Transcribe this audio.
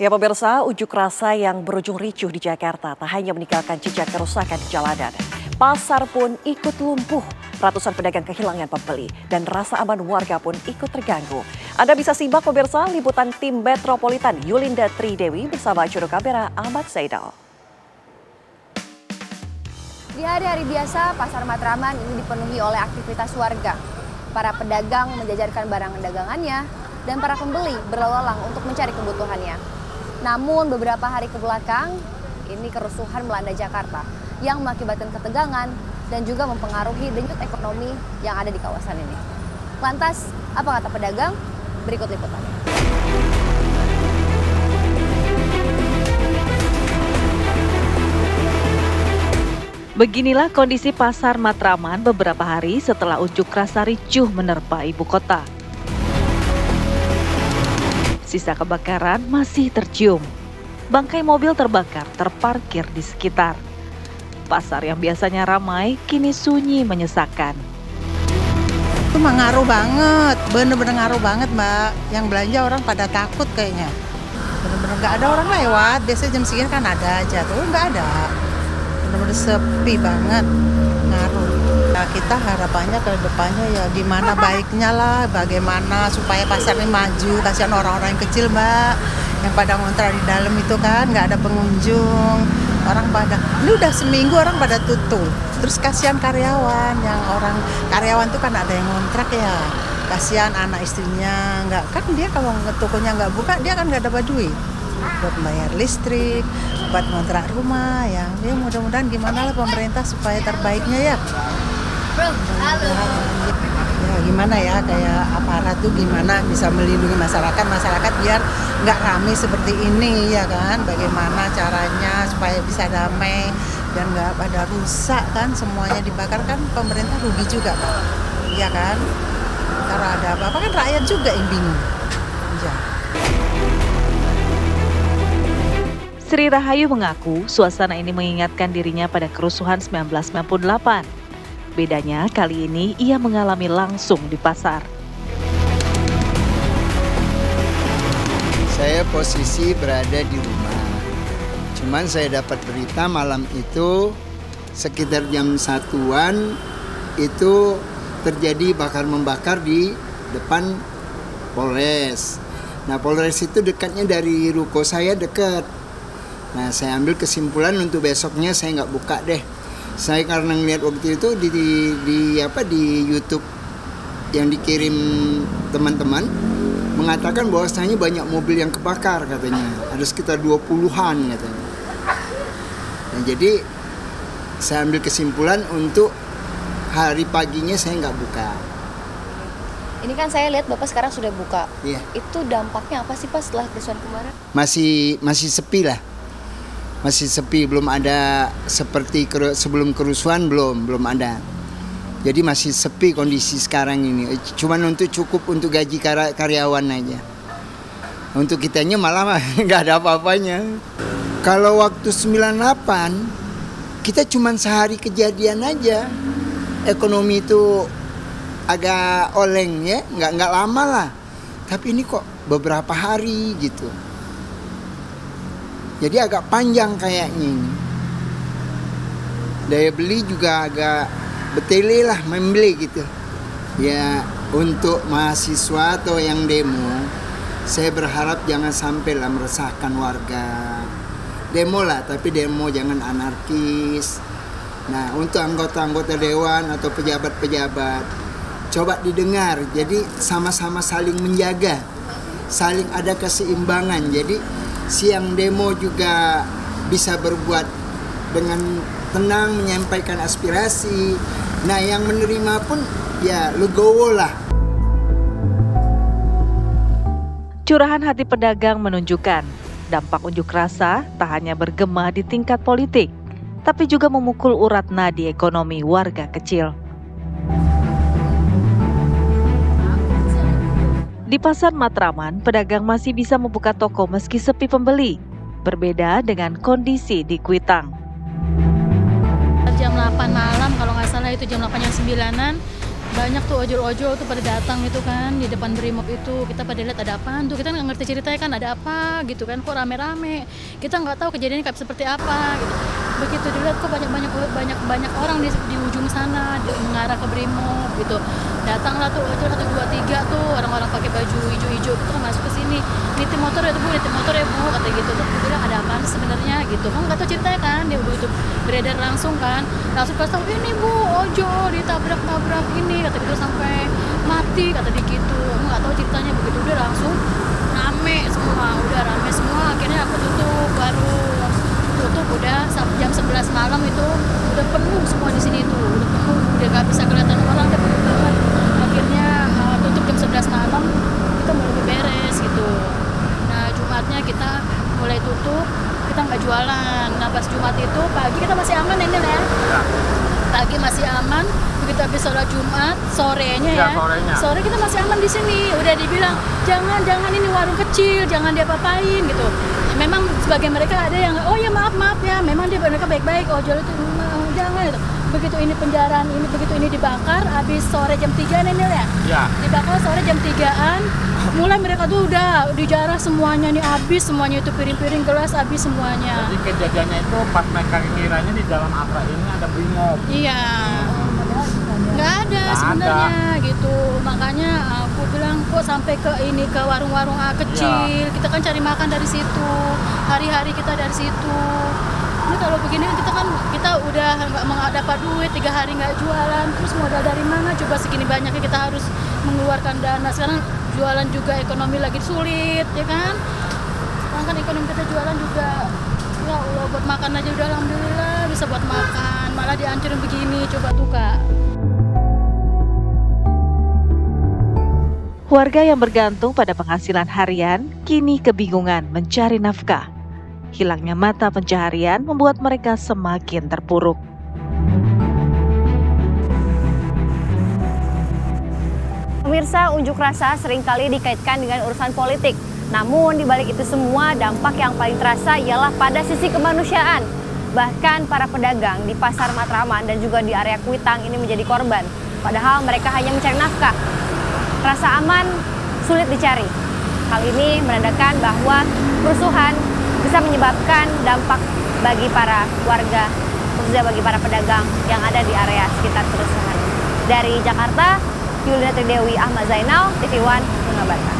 Ya pemirsa, unjuk rasa yang berujung ricuh di Jakarta tak hanya meninggalkan jejak kerusakan di jalanan. Pasar pun ikut lumpuh, ratusan pedagang kehilangan pembeli dan rasa aman warga pun ikut terganggu. Anda bisa simak pemirsa liputan tim Metropolitan Yulinda Tridewi bersama juru kamera Ahmad Zainal. Di hari-hari biasa, Pasar Matraman ini dipenuhi oleh aktivitas warga. Para pedagang menjajarkan barang dagangannya dan para pembeli berlalu lalang untuk mencari kebutuhannya. Namun beberapa hari ke belakang, ini kerusuhan melanda Jakarta yang mengakibatkan ketegangan dan juga mempengaruhi denyut ekonomi yang ada di kawasan ini. Lantas, apa kata pedagang? Berikut liputannya. Beginilah kondisi Pasar Matraman beberapa hari setelah unjuk rasa ricuh menerpa ibu kota. Sisa kebakaran masih tercium. Bangkai mobil terbakar terparkir di sekitar. Pasar yang biasanya ramai kini sunyi menyesakkan. Itu ngaruh banget, bener-bener ngaruh banget Mbak. Yang belanja orang pada takut kayaknya. Bener-bener nggak ada orang lewat, biasanya jam segini kan ada aja, tuh nggak ada. Bener-bener sepi banget, ngaruh. Nah, kita harapannya ke depannya ya gimana baiknya lah, bagaimana supaya pasar ini maju. Kasihan orang-orang yang kecil Mbak, yang pada ngontrak di dalam itu kan nggak ada pengunjung. Orang pada, ini udah seminggu orang pada tutup. Terus kasihan karyawan, yang orang karyawan tuh kan ada yang ngontrak ya. Kasihan anak istrinya, nggak kan dia kalau tokonya nggak buka dia kan nggak dapat duit buat bayar listrik, buat ngontrak rumah ya. Ya mudah-mudahan gimana lah pemerintah supaya terbaiknya ya. Ya gimana ya, kayak aparat tuh gimana bisa melindungi masyarakat biar nggak ramai seperti ini ya kan. Bagaimana caranya supaya bisa damai dan nggak pada rusak kan, semuanya dibakar kan pemerintah rugi juga Pak. Iya kan, kalau ada apa-apa kan rakyat juga yang bingung. Ya. Sri Rahayu mengaku suasana ini mengingatkan dirinya pada kerusuhan 1998. Bedanya kali ini ia mengalami langsung di pasar. Saya posisi berada di rumah. Cuman saya dapat berita malam itu sekitar jam 1-an itu terjadi bakar-membakar di depan Polres. Nah, Polres itu dekatnya dari ruko saya dekat. Nah, saya ambil kesimpulan untuk besoknya saya nggak buka deh. Saya karena ngeliat waktu itu di YouTube yang dikirim teman-teman mengatakan bahwasanya banyak mobil yang kebakar katanya. Ada sekitar 20-an katanya. Nah, jadi saya ambil kesimpulan untuk hari paginya saya nggak buka. Ini kan saya lihat Bapak sekarang sudah buka. Iya. Itu dampaknya apa sih Pak setelah kerusuhan kemarin? Masih sepi lah. Masih sepi, belum ada seperti sebelum kerusuhan, belum ada. Jadi masih sepi kondisi sekarang ini. Cuman cukup untuk gaji karyawan aja. Untuk kitanya malah nggak ada apa-apanya. Kalau waktu 98 kita cuman sehari kejadian aja. Ekonomi itu agak oleng ya, nggak lama lah. Tapi ini kok beberapa hari gitu. Jadi agak panjang kayaknya ini. Daya beli juga agak betele lah membeli gitu. Ya untuk mahasiswa atau yang demo, saya berharap jangan sampai lah meresahkan warga. Demo lah, tapi demo jangan anarkis. Nah, untuk anggota-anggota dewan atau pejabat-pejabat, coba didengar. Jadi sama-sama saling menjaga, saling ada keseimbangan. Jadi siang demo juga bisa berbuat dengan tenang, menyampaikan aspirasi. Nah, yang menerima pun ya legowo lah. Curahan hati pedagang menunjukkan dampak unjuk rasa tak hanya bergema di tingkat politik, tapi juga memukul urat nadi ekonomi warga kecil. Di Pasar Matraman, pedagang masih bisa membuka toko meski sepi pembeli. Berbeda dengan kondisi di Kuitang. Jam 8 malam, kalau nggak salah itu jam 8 jam 9-an, banyak tuh ojol-ojol tuh pada datang itu kan di depan Brimob itu, kita pada lihat ada apaan tuh, kita nggak ngerti ceritanya kan ada apa gitu kan, kok rame-rame, kita nggak tahu kejadiannya kayak seperti apa gitu. Begitu dilihat kok banyak orang di ujung sana mengarah ke Brimob gitu. Datanglah tuh ojol 1, 2, 3 tuh orang-orang pakai baju hijau-hijau, kita masuk ke sini, nitip motor ya bu, kata gitu. Terus aku bilang ada apaan sebenarnya gitu, kamu nggak tahu ceritanya kan, dia udah itu beredar langsung kan, langsung kasih tahu ini bu ojol ditabrak ini kata gitu sampai mati kata dia gitu, aku nggak tahu ceritanya. Begitu udah langsung rame semua, akhirnya aku baru tutup udah jam 11 malam itu udah penuh semua di sini tuh, udah nggak bisa kelihatan orang, udah penuh banget. Akhirnya tutup jam 11 malam, kita mulai beres gitu. Nah Jumatnya kita mulai tutup, kita nggak jualan. Nah pas Jumat itu pagi kita masih aman ini ya. Pagi masih aman, begitu habis sholat Jumat sorenya sore kita masih aman di sini. Udah dibilang jangan ini warung kecil, jangan diapa-apain gitu. Memang sebagian mereka ada yang oh ya maaf ya, memang mereka baik-baik, ojol itu jangan gitu. Begitu ini penjaraan ini, begitu ini dibakar habis sore jam 3 ini ya. Dibakar sore jam 3-an, mulai mereka tuh udah dijarah semuanya nih, habis semuanya itu, piring-piring gelas habis semuanya. Jadi kejadiannya itu pas mereka kiranya di dalam Akra ini ada Brimob. Iya. Nggak ada sebenarnya gitu, makanya aku bilang kok sampai ke warung-warung kecil, kita kan cari makan dari situ, hari-hari kita dari situ. Ini kalau begini kita udah nggak dapat duit, 3 hari nggak jualan, terus modal dari mana coba segini banyaknya, kita harus mengeluarkan dana. Sekarang jualan juga ekonomi lagi sulit ya kan, sekarang kan ekonomi kita jualan juga ya Allah, buat makan aja udah alhamdulillah bisa buat makan, malah dihancurin begini, coba tuh Kak. Warga yang bergantung pada penghasilan harian kini kebingungan mencari nafkah. Hilangnya mata pencaharian membuat mereka semakin terpuruk. Pemirsa, unjuk rasa seringkali dikaitkan dengan urusan politik. Namun di balik itu semua, dampak yang paling terasa ialah pada sisi kemanusiaan. Bahkan para pedagang di Pasar Matraman dan juga di area Kuitang ini menjadi korban. Padahal mereka hanya mencari nafkah. Rasa aman sulit dicari. Hal ini menandakan bahwa kerusuhan bisa menyebabkan dampak bagi para warga, khususnya bagi para pedagang yang ada di area sekitar kerusuhan. Dari Jakarta, Yuliana Tridewi, Ahmad Zainal, TV One mengabarkan.